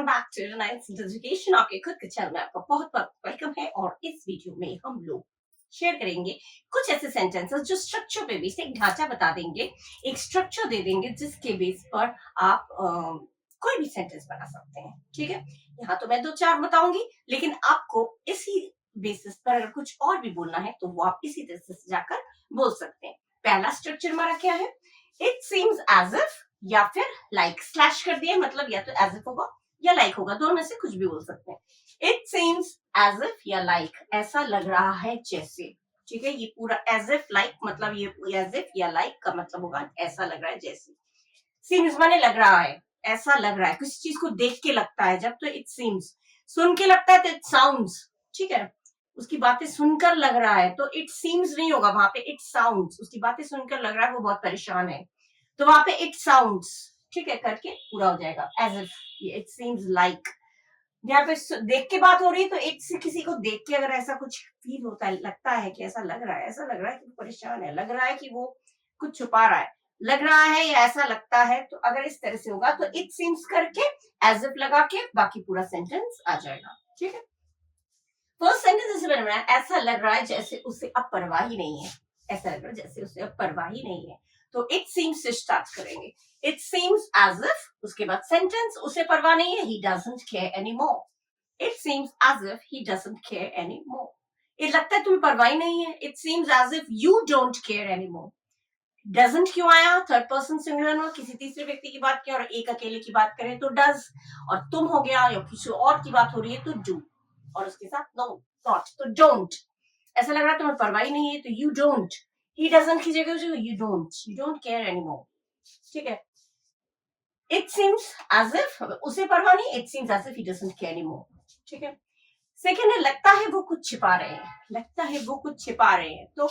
Welcome back to ninth education. आपके खुद के चैनल में आपका बहुत बहुत वेलकम है। और इस वीडियो में हम लोग शेयर करेंगे कुछ ऐसे सेंटेंसेस जो स्ट्रक्चर पे बेस एक ढांचा बता देंगे, एक स्ट्रक्चर दे देंगे जिसके बेस पर आप कोई भी सेंटेंस बना सकते हैं। ठीक है, यहाँ तो मैं 2-4 बताऊंगी, लेकिन आपको इसी बेसिस पर अगर कुछ और भी बोलना है तो वो आप इसी तरह से जाकर बोल सकते हैं। पहला स्ट्रक्चर हमारा क्या है? इट सीम्स एज इफ, या फिर लाइक स्लैश कर दिया, मतलब या तो एज इफ होगा या लाइक होगा, दोनों में से कुछ भी बोल सकते हैं। इट सीम्स एज इफ या लाइक, ऐसा लग रहा है जैसे। ठीक है, ये पूरा एज इफ लाइक मतलब ये एज इफ या लाइक का मतलब होगा ऐसा लग रहा है जैसे। सीम्स माने लग रहा है, ऐसा लग रहा है, किसी चीज को देख के लगता है जब तो इट सीम्स, सुन के लगता है तो इट साउंड्स। ठीक है, उसकी बातें सुनकर लग रहा है तो इट सीम्स नहीं होगा, वहां पे इट साउंड्स। उसकी बातें सुनकर लग रहा है वो बहुत परेशान है तो वहां पे इट साउंड्स, ठीक है, करके पूरा हो जाएगा as if. It seems like, यहाँ पे देख के बात हो रही है तो इट से किसी को देख के अगर ऐसा कुछ फील होता है, लगता है कि ऐसा लग रहा है, ऐसा लग रहा है कि वो परेशान है, लग रहा है कि वो कुछ छुपा रहा है, लग रहा है या ऐसा लगता है, तो अगर इस तरह से होगा तो इट सीम्स करके एज इफ लगा के बाकी पूरा सेंटेंस आ जाएगा। ठीक है, फर्स्ट सेंटेंस ऐसे बनना है, ऐसा लग रहा है जैसे उसे अब परवाह ही नहीं है। ऐसा लग रहा है जैसे उसे अब परवाह ही नहीं है, तो इट सीम्स से स्टार्ट करेंगे। इट सीम्स एज इफ, उसके बाद सेंटेंस, उसे परवाह नहीं है, he doesn't care anymore. It seems as if he doesn't care anymore. ये लगता है तुम्हें परवाह ही नहीं है। It seems as if you don't care anymore. Doesn't क्यों आया? थर्ड पर्सन सिंगुलर में किसी तीसरे व्यक्ति की बात की, और एक अकेले की बात करें तो डज, और तुम हो गया या किसी और की बात हो रही है तो डू, और उसके साथ नो नॉट तो डोंट। ऐसा लग रहा है तुम्हें परवाह ही नहीं है तो यू डोंट। ही डजंट की जगह यू डोंट केयर एनीमोर। ठीक है, इट सीम्स एज इफ, उसे परवाह नहीं, it seems as if he doesn't care anymore. ठीक है, सेकेंड है, लगता है वो कुछ छिपा रहे हैं। लगता है वो कुछ छिपा रहे हैं तो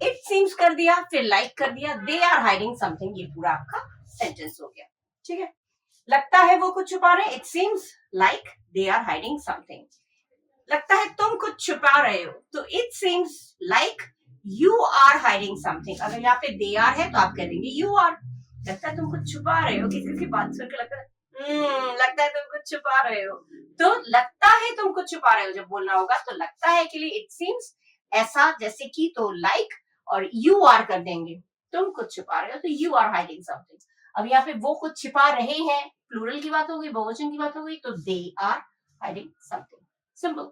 इट सीम्स कर दिया, फिर लाइक कर दिया, दे आर हाइडिंग समथिंग, ये पूरा आपका सेंटेंस हो गया। ठीक है, लगता है वो कुछ छुपा रहे हैं, it seems like they are hiding something. लगता है तुम कुछ छुपा रहे हो तो it seems like you are hiding something. अगर यहाँ पे दे आर है तो आप कह देंगे यू आर। लगता है तुम कुछ छुपा रहे हो, किसी की बात सुनकर लगता है लगता है तुम कुछ छुपा रहे हो, तो लगता है तुम कुछ छुपा रहे हो जब बोलना होगा तो लगता है के लिए इट सीम्स, ऐसा जैसे कि तो लाइक और यू आर कर देंगे। तुम कुछ छुपा रहे हो तो यू आर हाइडिंग समथिंग। अब यहाँ पे वो कुछ छिपा रहे हैं, प्लूरल की बात हो गई, बहुवचन की बात हो गई, तो they are hiding something. Simple.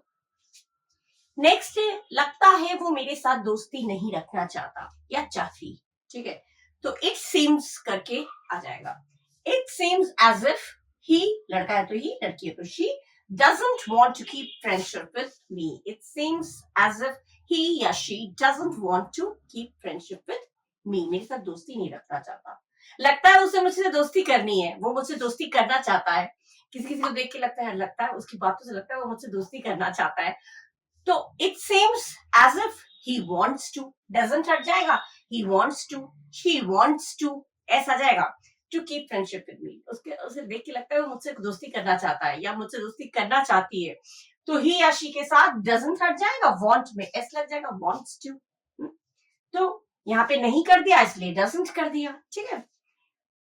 Next है, लगता है वो मेरे साथ दोस्ती नहीं रखना चाहता या चाहती। ठीक है, तो इट सीम्स करके आ जाएगा। It seems as if he, लड़का है तो ही, लड़की है तो she, doesn't want to keep friendship with me. It seems as if he या she doesn't want to keep friendship with me. मेरे साथ दोस्ती नहीं रखना चाहता। लगता है उसे मुझसे दोस्ती करनी है, वो मुझसे दोस्ती करना चाहता है। किसी किसी को देख के लगता है उसकी बातों से लगता है वो मुझसे दोस्ती करना चाहता है, तो it seems as if he wants to, doesn't हट जाएगा, he wants to, she wants to, ऐसा जाएगा, to keep friendship with me. उसके उसे देख के लगता है वो मुझसे दोस्ती करना चाहता है या मुझसे दोस्ती करना चाहती है, तो ही या शी के साथ डजंट हट जाएगा, वांट में एस लग जाएगा, वांट्स टू। तो यहाँ पे नहीं कर दिया इसलिए डजंट कर दिया। ठीक है,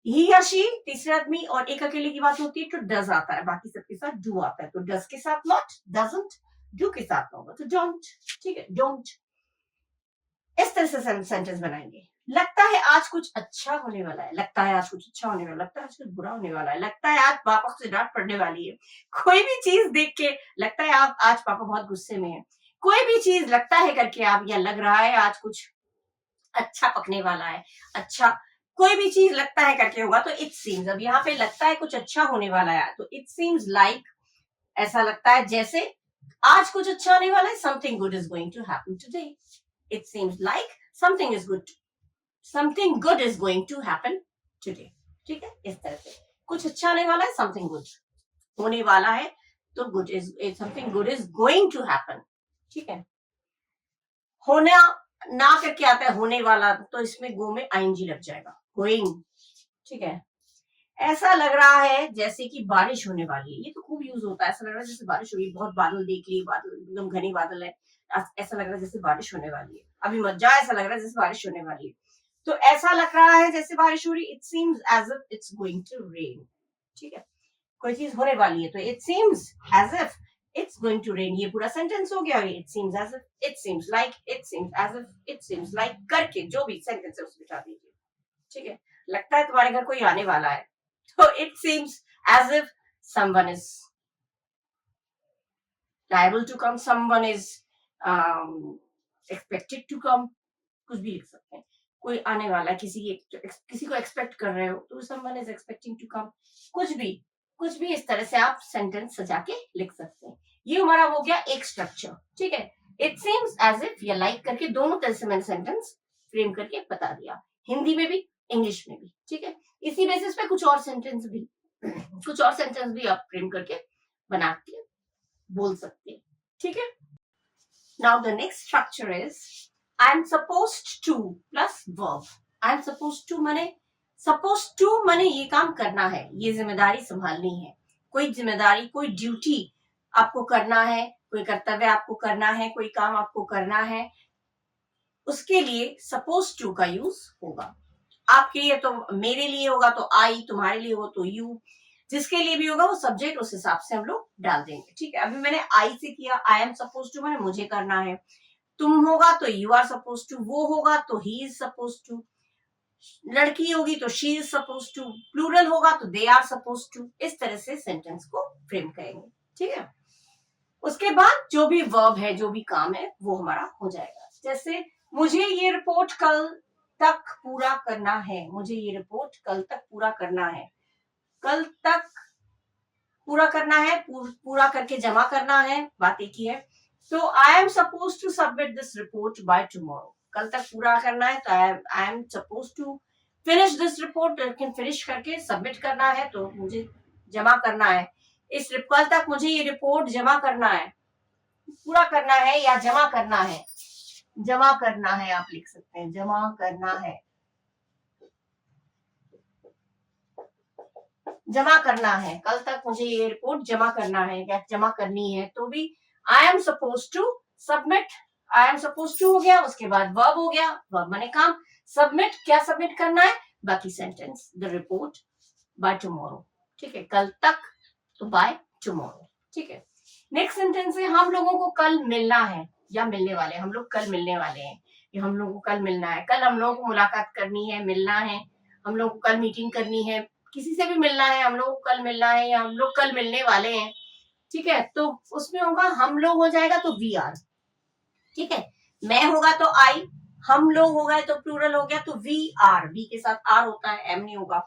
ही या शी तीसरे आदमी और एक अकेले की बात होती है तो डज आता है, बाकी सबके साथ डू आता है, तो डज के साथ नॉट, डजंट, डू के साथ होगा तो डोंट। ठीक है, डोंट। इस तरह से सेंटेंस बनाएंगे। लगता है आज कुछ अच्छा होने वाला है, लगता है आज कुछ अच्छा होने वाला है, लगता है आज कुछ बुरा होने वाला है, लगता है आज पापा से डांट पड़ने वाली है। कोई भी चीज देख के लगता है आप आज पापा बहुत गुस्से में है, कोई भी चीज लगता है करके आप, या लग रहा है आज कुछ अच्छा पकने वाला है, अच्छा कोई भी चीज लगता है करके होगा तो इट सीम्स। अब यहाँ पे लगता है कुछ अच्छा होने वाला है तो इट सीम्स लाइक, ऐसा लगता है जैसे आज कुछ अच्छा होने वाला है, something good is going to happen today. It seems like something good is going to happen today. ठीक है, इस तरह से कुछ अच्छा होने वाला है, समथिंग गुड होने वाला है, तो good is, something good is going to happen. ठीक है, होना ना करके आता है होने वाला, तो इसमें गो में आईएनजी लग जाएगा, गोइंग। ठीक है, ऐसा लग रहा है जैसे कि बारिश होने वाली है, ये तो खूब यूज होता है, ऐसा लग रहा है जैसे बारिश होगी, बहुत बादल देख लिए, बादल एकदम घने बादल है, ऐसा लग रहा है जैसे बारिश होने वाली है, अभी मत जा, ऐसा लग रहा है जैसे बारिश होने वाली है, तो ऐसा लग रहा है जैसे बारिश हो रही, it seems as if it's going to rain. ठीक है, कोई चीज होने वाली है तो it seems as if it's going to rain, ये पूरा सेंटेंस हो गया। It seems as if, it seems like, it seems as if, it seems like करके जो भी सेंटेंस है उसमें बिठा दीजिए। ठीक है, लगता है तुम्हारे घर कोई आने वाला है तो it seems as if someone is liable to come, someone is expected to come, कुछ भी लिख सकते हैं। कोई आने वाला है, किसी को एक्सपेक्ट कर रहे हो तो someone is expecting to come, कुछ भी इस तरह से आप सेंटेंस सजा के लिख सकते हैं। ये हमारा हो गया एक स्ट्रक्चर। ठीक है, इट सीम्स एज इफ या लाइक करके दोनों तरह से मैंने सेंटेंस फ्रेम करके बता दिया, हिंदी में भी इंग्लिश में भी। ठीक है, इसी बेसिस पे कुछ और सेंटेंस भी आप फ्रेम करके बना के बोल सकते हैं। ठीक है, now the next structure is I am supposed to plus verb. I am supposed to माने ये काम करना है, ये जिम्मेदारी संभालनी है, कोई जिम्मेदारी, कोई ड्यूटी आपको करना है, कोई कर्तव्य आपको करना है, कोई काम आपको करना है, उसके लिए सपोज टू का यूज होगा। आपके लिए तो मेरे लिए होगा तो आई, तुम्हारे लिए हो तो यू, जिसके लिए भी होगा वो सब्जेक्ट उस हिसाब से हम लोग डाल देंगे। ठीक है, अभी मैंने आई से किया, आई एम सपोज टू मैंने मुझे करना है, तुम होगा तो यू आर सपोज टू, वो होगा तो ही इज सपोज टू, लड़की होगी तो she is suppose to, plural होगा तो दे आर सपोज टू। इस तरह से सेंटेंस को फ्रेम करेंगे। ठीक है, उसके बाद जो भी वर्ब है, जो भी काम है वो हमारा हो जाएगा। जैसे मुझे ये रिपोर्ट कल तक पूरा करना है, मुझे ये रिपोर्ट कल तक पूरा करना है, कल तक पूरा करना है, पूरा करके जमा करना है, बात एक ही है। तो I am suppose to submit this report by tomorrow, कल तक पूरा करना है तो I am suppose to finish this report, finish करके सबमिट करना है तो मुझे जमा करना है, कल तक मुझे ये रिपोर्ट जमा करना है, पूरा करना है या जमा करना है, जमा करना है आप लिख सकते हैं, जमा करना है, जमा करना है, कल तक मुझे ये रिपोर्ट जमा करना है या जमा करनी है, तो भी I am suppose to submit, I am suppose to हो गया, उसके बाद वर्ब हो गया, वर्ब माने काम, सबमिट क्या सबमिट करना है, बाकी sentence the report by tomorrow. ठीक है, कल तक तो बाय टुमारो। ठीक है, नेक्स्ट सेंटेंस है हम लोगों को कल मिलना है या मिलने वाले, हम लोग कल मिलने वाले हैं, या हम लोगों को कल मिलना है, कल हम लोगों को मुलाकात करनी है, मिलना है, हम लोगों को कल मीटिंग करनी है, किसी से भी मिलना है, हम लोग को कल मिलना है या हम लोग कल मिलने वाले हैं। ठीक है, तो उसमें होगा हम लोग हो जाएगा तो वी आर। ठीक है, मैं होगा तो आई, हम लोग हो गए तो प्लूरल हो गया तो वी आर, वी के साथ आर होता है, एम नहीं होगा,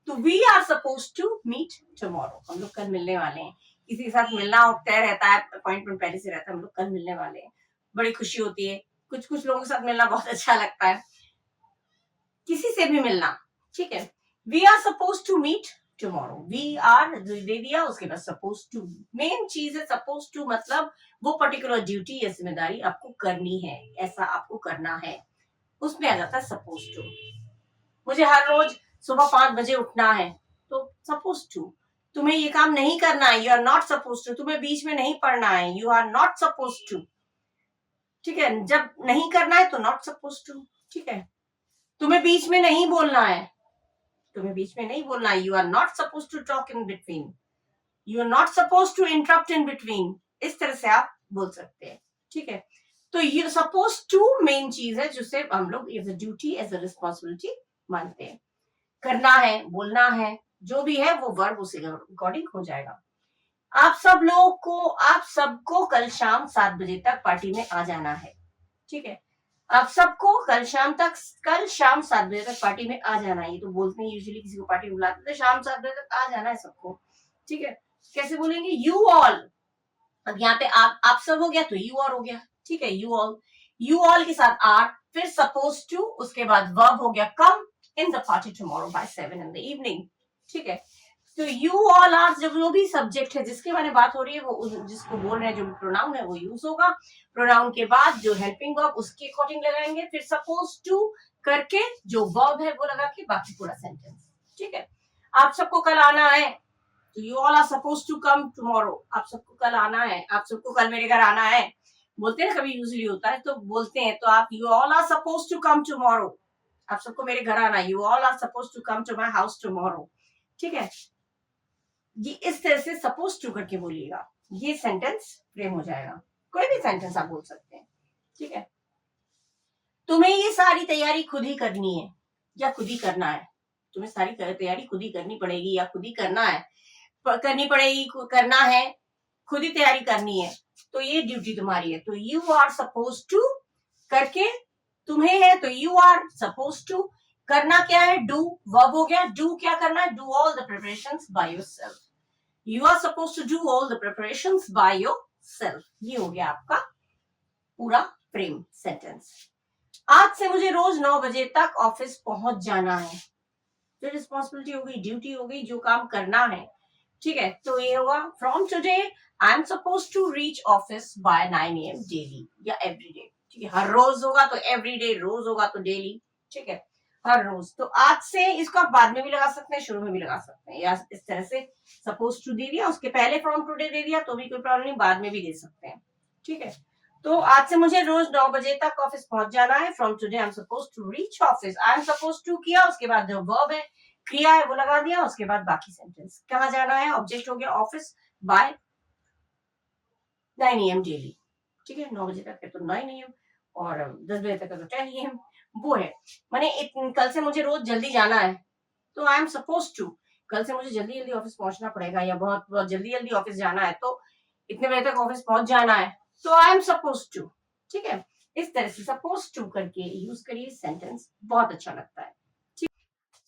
तो we are suppose to meet tomorrow, हम लोग कल मिलने वाले हैं, किसी के साथ मिलना तय रहता है, अपॉइंटमेंट पहले से रहता है, हम लोग कल मिलने वाले हैं, बड़ी खुशी होती है, कुछ लोगों के साथ मिलना बहुत अच्छा लगता है, किसी से भी मिलना। ठीक है, we are suppose to meet tomorrow, we are दे दिया, उसके बाद सपोज टू, मेन चीज है सपोज टू, मतलब वो पर्टिकुलर ड्यूटी या जिम्मेदारी आपको करनी है, ऐसा आपको करना है, उसमें आ जाता है सपोज टू। मुझे हर रोज सुबह 5 बजे उठना है तो सपोज टू, तुम्हें ये काम नहीं करना है, you are not suppose to, तुम्हें बीच में नहीं पढ़ना है, you are not suppose to. ठीक है, जब नहीं करना है तो नॉट सपोज टू। ठीक है, तुम्हें बीच में नहीं बोलना है, तुम्हें बीच में नहीं बोलना है, you are not suppose to talk in between, you are not suppose to interrupt in between, इस तरह से आप बोल सकते हैं। ठीक है, तो ये सपोज टू मेन चीज है जिसे हम लोग as a duty, as a responsibility मानते हैं, करना है, बोलना है, जो भी है वो वर्ब उसी अकॉर्डिंग हो जाएगा। आप सबको कल शाम 7 बजे तक पार्टी में आ जाना है। ठीक है, आप सबको कल शाम 7 बजे तक पार्टी में आ जाना है, ये तो बोलते हैं यूजुअली, किसी को पार्टी में बुलाते हैं शाम 7 बजे तक आ जाना है सबको। ठीक है, कैसे बोलेंगे, यू ऑल, अब यहाँ पे आप सब हो गया तो यू ऑल हो गया। ठीक है, यू ऑल के साथ आर, फिर सपोज टू, उसके बाद वर्ब हो गया come in the party tomorrow by 7 in the evening. ठीक है, तो यू ऑल आर, जब जो भी सब्जेक्ट है जिसके बारे में बात हो रही है, वो जिसको बोल रहे हैं, जो प्रोनाउन है वो यूज होगा, प्रोनाउन के बाद जो हेल्पिंग वर्ब उसके अकॉर्डिंग लगाएंगे, फिर सपोज टू करके जो वर्ब है वो लगा के बाकी पूरा सेंटेंस। ठीक है, आप सबको कल आना है तो you all are suppose to come tomorrow, आप सबको कल आना है, आप सबको कल मेरे घर आना है, बोलते हैं ना, कभी यूजुअली होता है तो बोलते हैं, तो आप you all are suppose to come tomorrow, आप सबको मेरे घर आना है, you all are suppose to come to my house tomorrow. ठीक है, ये इस तरह से सपोज टू करके बोलिएगा, ये सेंटेंस फ्रेम हो जाएगा। कोई भी सेंटेंस आप बोल सकते हैं, ठीक है। तुम्हें ये सारी तैयारी खुद ही करनी है या खुद ही करना है, तुम्हें सारी तैयारी खुद ही करनी पड़ेगी या खुद ही करना है, करनी पड़ेगी, करना है, खुद ही तैयारी करनी है, तो ये ड्यूटी तुम्हारी है। तो यू आर सपोज टू करके तुम्हें है, तो यू आर सपोज टू, करना क्या है, डू, वर्ब हो गया, डू क्या करना है, do all the preparations by yourself, you are suppose to do all the preparations by yourself. ये हो गया आपका पूरा फ्रेम सेंटेंस। आज से मुझे रोज 9 बजे तक ऑफिस पहुंच जाना है, जो रिस्पॉन्सिबिलिटी हो गई, ड्यूटी हो गई, जो काम करना है, ठीक है। तो ये होगा from today I am suppose to reach office by 9 AM daily या एवरी डे, ठीक है। हर रोज होगा तो एवरी डे, रोज होगा तो डेली, ठीक है, हर रोज। तो आज से इसको आप बाद में भी लगा सकते हैं, शुरू में भी लगा सकते हैं, या इस तरह से सपोज टू दे दिया, उसके पहले फ्रॉम टुडे दे दिया तो भी कोई प्रॉब्लम नहीं, बाद में भी दे सकते हैं, ठीक है। तो आज से मुझे रोज 9 बजे तक ऑफिस पहुंच जाना है, from today I am suppose to reach office, I am suppose to किया, उसके बाद जो वर्ब है, क्रिया है, वो लगा दिया, उसके बाद बाकी सेंटेंस। कहाँ जाना है, ऑब्जेक्ट हो गया ऑफिस बाय 9 AM डेली, ठीक है। 9 बजे तक है तो 9 AM, और 10 बजे तक है तो 10 AM, वो है। माने कल से मुझे रोज जल्दी जाना है, तो आई एम सपोज टू, कल से मुझे जल्दी जल्दी ऑफिस पहुंचना पड़ेगा, या बहुत बहुत जल्दी जल्दी ऑफिस जाना है, तो इतने बजे तक ऑफिस पहुंच जाना है, तो आई एम सपोज टू, ठीक है। इस तरह से सपोज टू करके यूज करिए सेंटेंस, बहुत अच्छा लगता है।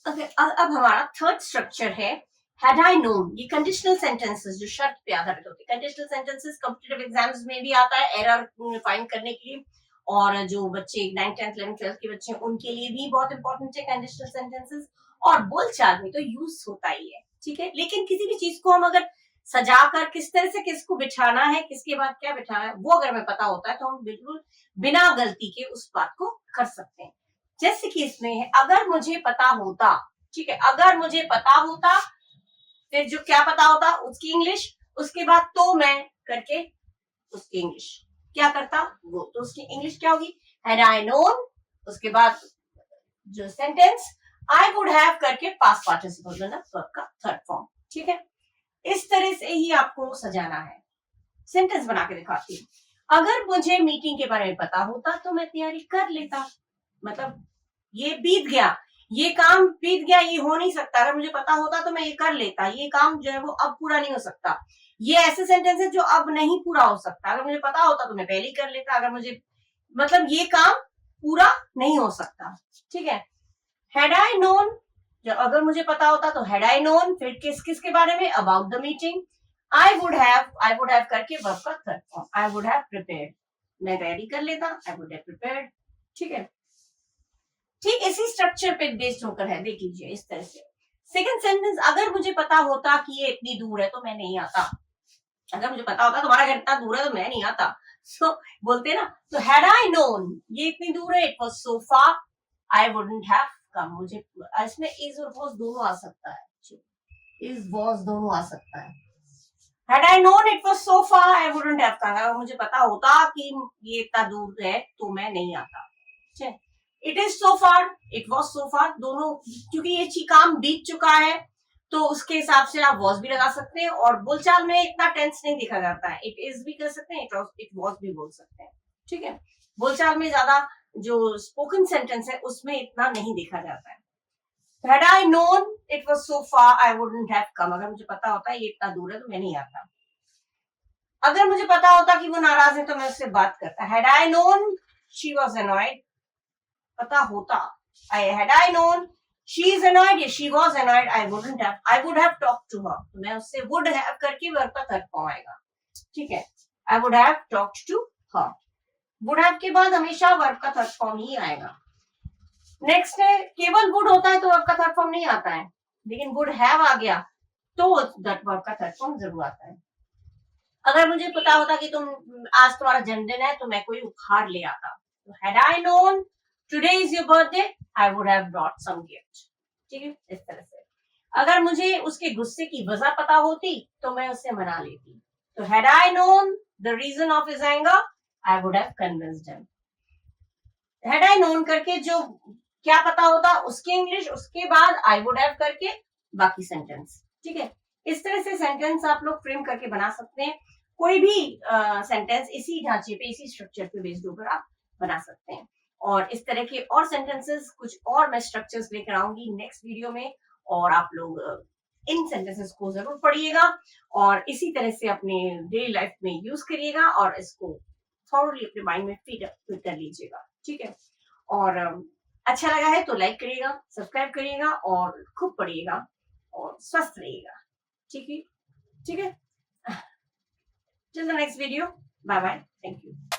अब हमारा थर्ड स्ट्रक्चर है had I known। ये कंडीशनल सेंटेंसेस जो शर्त पे आधारित होते हैं, कंडीशनल सेंटेंसेस कॉम्पिटिटिव एग्जाम्स में भी आता है एरर फाइंड करने के लिए, और जो बच्चे 9th 10th 11th 12th के बच्चे हैं उनके लिए भी बहुत इंपॉर्टेंट है कंडीशनल सेंटेंसेस, और बोलचाल में तो यूज होता ही है, ठीक है। लेकिन किसी भी चीज को हम अगर सजाकर किस तरह से किसको बिठाना है, किसके बाद क्या बिठाना है, वो अगर हमें पता होता है तो हम बिल्कुल बिना गलती के उस बात को कर सकते हैं। जैसे कि इसमें है, अगर मुझे पता होता, ठीक है, अगर मुझे पता होता, फिर जो क्या पता होता उसकी इंग्लिश, उसके बाद तो मैं करके उसकी इंग्लिश क्या करता वो, तो उसकी इंग्लिश क्या होगी, हैड आई नोन, उसके बाद जो सेंटेंस आई वुड हैव करके पास्ट पार्टिसिपल वर्ब का थर्ड फॉर्म, ठीक है। इस तरह से ही आपको सजाना है। सेंटेंस बना के दिखाती हूँ। अगर मुझे मीटिंग के बारे में पता होता तो मैं तैयारी कर लेता, मतलब ये बीत गया, ये काम बीत गया, ये हो नहीं सकता, अगर मुझे पता होता तो मैं ये कर लेता, ये काम जो है वो अब पूरा नहीं हो सकता। ये ऐसे सेंटेंस है जो अब नहीं पूरा हो सकता, अगर मुझे पता होता तो मैं पहले ही कर लेता, अगर मुझे, मतलब ये काम पूरा नहीं हो सकता, ठीक है। हैड आई नोन, जब अगर मुझे पता होता तो हैड आई नोन, फिर किस किस के बारे में, about the meeting, I would have करके वर्ब का third form, I would have prepared, मैं तैयारी कर लेता, आई वुड हैव प्रिपेयर्ड, ठीक है। ठीक इसी स्ट्रक्चर पे बेस्ड होकर है, देख लीजिए इस तरह से। सेकंड सेंटेंस, अगर मुझे पता होता कि ये इतनी दूर है तो मैं नहीं आता, अगर मुझे पता होता तुम्हारा घर इतना दूर है तो मैं नहीं आता, सो बोलते ना, तो हैड आई नोन ये इतनी दूर है, it was so far, I wouldn't have come, मुझे इसमें इज और वाज दोनों आ सकता है, इज वाज दोनों आ सकता है। Had I known it was so far I wouldn't have come, अगर मुझे पता होता कि ये इतना दूर है तो मैं नहीं आता, ठीक है। It is so far, it was so far, दोनों, क्योंकि ये काम बीत चुका है तो उसके हिसाब से आप वॉज भी लगा सकते हैं, और बोलचाल में इतना टेंस नहीं देखा जाता है, इट इज भी कर सकते हैं, इट वॉज भी बोल सकते हैं, ठीक है। बोलचाल में ज्यादा जो स्पोकन सेंटेंस है उसमें इतना नहीं देखा जाता है। Had I known it was so far, I wouldn't have come, अगर मुझे पता होता है ये इतना दूर है तो मैं नहीं आता। अगर मुझे पता होता कि वो नाराज है तो मैं उससे बात करता। Had I known she was annoyed, पता होता, had I known she is annoyed, yeah, she was annoyed, I would have talked to her, तो मैं उससे would have करके वर्ब का थर्ड फॉर्म आएगा, ठीक है। I would have talked to her, would have के बाद हमेशा वर्ब का थर्ड फॉर्म ही आएगा। नेक्स्ट है, केवल would होता है तो वर्ब का थर्ड फॉर्म नहीं आता है, लेकिन would have आ गया तो दैट वर्ब का थर्ड फॉर्म जरूर आता है। अगर मुझे पता होता कि आज तुम्हारा जन्मदिन है तो मैं कोई उपहार ले आता, तो had I known today is your birthday, I would have brought some gift, ठीक है। इस तरह से अगर मुझे उसके गुस्से की वजह पता होती तो मैं उससे मना लेती, तो had I known the reason of his anger, I would have convinced him। had I known करके जो क्या पता होता उसकी इंग्लिश, उसके बाद I would have करके बाकी सेंटेंस, ठीक है। इस तरह से सेंटेंस आप लोग फ्रेम करके बना सकते हैं। कोई भी सेंटेंस इसी ढांचे पे, इसी स्ट्रक्चर पे बेस्ड होकर आप बना सकते हैं। और इस तरह के और सेंटेंसेस, कुछ और मैं स्ट्रक्चर्स लेकर आऊंगी नेक्स्ट वीडियो में, और आप लोग इन सेंटेंसेस को जरूर पढ़िएगा और इसी तरह से अपने डेली लाइफ में यूज करिएगा और इसको थॉरली अपने माइंड में फीड कर लीजिएगा। ठीक है, और अच्छा लगा है तो लाइक करिएगा, सब्सक्राइब करिएगा और खूब पढ़िएगा और स्वस्थ रहिएगा। ठीक है, ठीक है। Till the next video. Bye bye. Thank you.